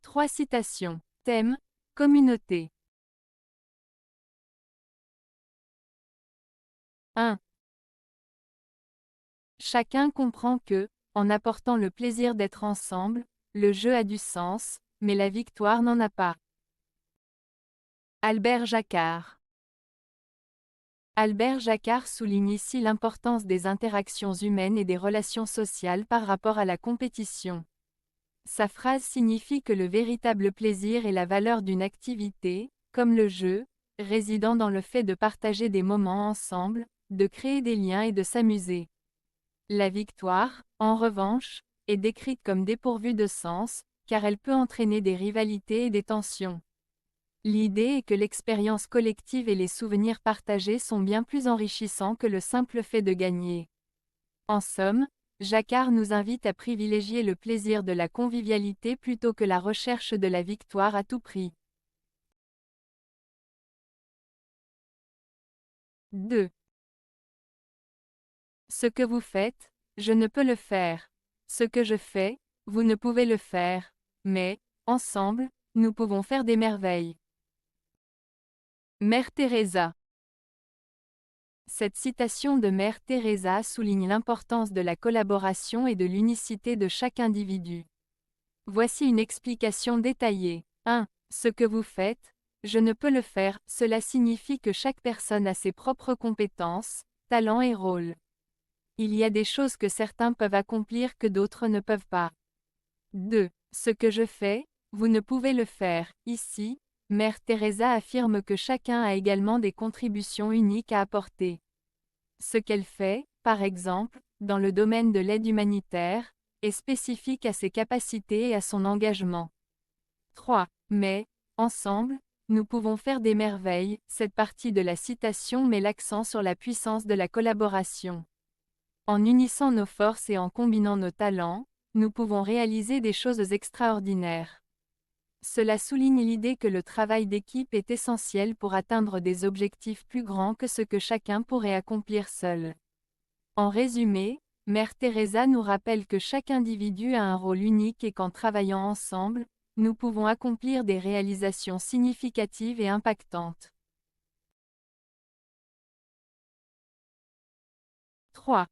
3 citations. Thème, communauté. 1. Chacun comprend que, en apportant le plaisir d'être ensemble, le jeu a du sens, mais la victoire n'en a pas. Albert Jacquard. Albert Jacquard souligne ici l'importance des interactions humaines et des relations sociales par rapport à la compétition. Sa phrase signifie que le véritable plaisir et la valeur d'une activité, comme le jeu, résidant dans le fait de partager des moments ensemble, de créer des liens et de s'amuser. La victoire, en revanche, est décrite comme dépourvue de sens, car elle peut entraîner des rivalités et des tensions. L'idée est que l'expérience collective et les souvenirs partagés sont bien plus enrichissants que le simple fait de gagner. En somme, Jacquard nous invite à privilégier le plaisir de la convivialité plutôt que la recherche de la victoire à tout prix. 2. Ce que vous faites, je ne peux le faire. Ce que je fais, vous ne pouvez le faire. Mais, ensemble, nous pouvons faire des merveilles. Mère Teresa. Cette citation de Mère Teresa souligne l'importance de la collaboration et de l'unicité de chaque individu. Voici une explication détaillée. 1. Ce que vous faites, je ne peux le faire, cela signifie que chaque personne a ses propres compétences, talents et rôles. Il y a des choses que certains peuvent accomplir que d'autres ne peuvent pas. 2. Ce que je fais, vous ne pouvez le faire. Ici, Mère Teresa affirme que chacun a également des contributions uniques à apporter. Ce qu'elle fait, par exemple, dans le domaine de l'aide humanitaire, est spécifique à ses capacités et à son engagement. 3. Mais, ensemble, nous pouvons faire des merveilles. Cette partie de la citation met l'accent sur la puissance de la collaboration. En unissant nos forces et en combinant nos talents, nous pouvons réaliser des choses extraordinaires. Cela souligne l'idée que le travail d'équipe est essentiel pour atteindre des objectifs plus grands que ce que chacun pourrait accomplir seul. En résumé, Mère Teresa nous rappelle que chaque individu a un rôle unique et qu'en travaillant ensemble, nous pouvons accomplir des réalisations significatives et impactantes. 3.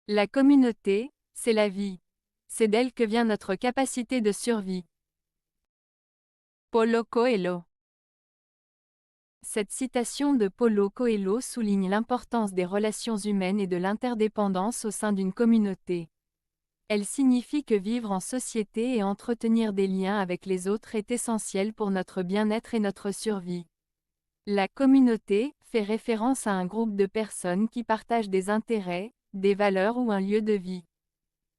La communauté, c'est la vie. C'est d'elle que vient notre capacité de survie. Paulo Coelho. Cette citation de Paulo Coelho souligne l'importance des relations humaines et de l'interdépendance au sein d'une communauté. Elle signifie que vivre en société et entretenir des liens avec les autres est essentiel pour notre bien-être et notre survie. La communauté fait référence à un groupe de personnes qui partagent des intérêts, des valeurs ou un lieu de vie.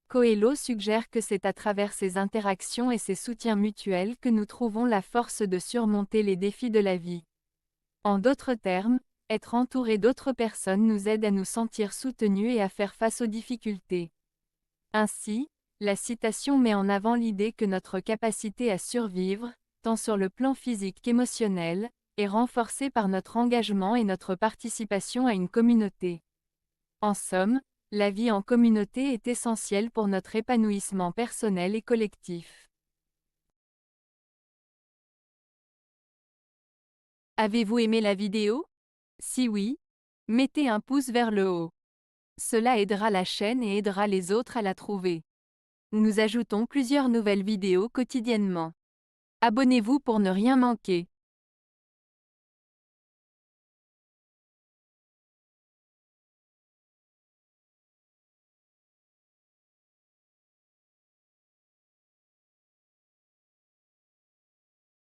Coelho suggère que c'est à travers ces interactions et ces soutiens mutuels que nous trouvons la force de surmonter les défis de la vie. En d'autres termes, être entouré d'autres personnes nous aide à nous sentir soutenus et à faire face aux difficultés. Ainsi, la citation met en avant l'idée que notre capacité à survivre, tant sur le plan physique qu'émotionnel, est renforcée par notre engagement et notre participation à une communauté. En somme, la vie en communauté est essentielle pour notre épanouissement personnel et collectif. Avez-vous aimé la vidéo? Si oui, mettez un pouce vers le haut. Cela aidera la chaîne et aidera les autres à la trouver. Nous ajoutons plusieurs nouvelles vidéos quotidiennement. Abonnez-vous pour ne rien manquer.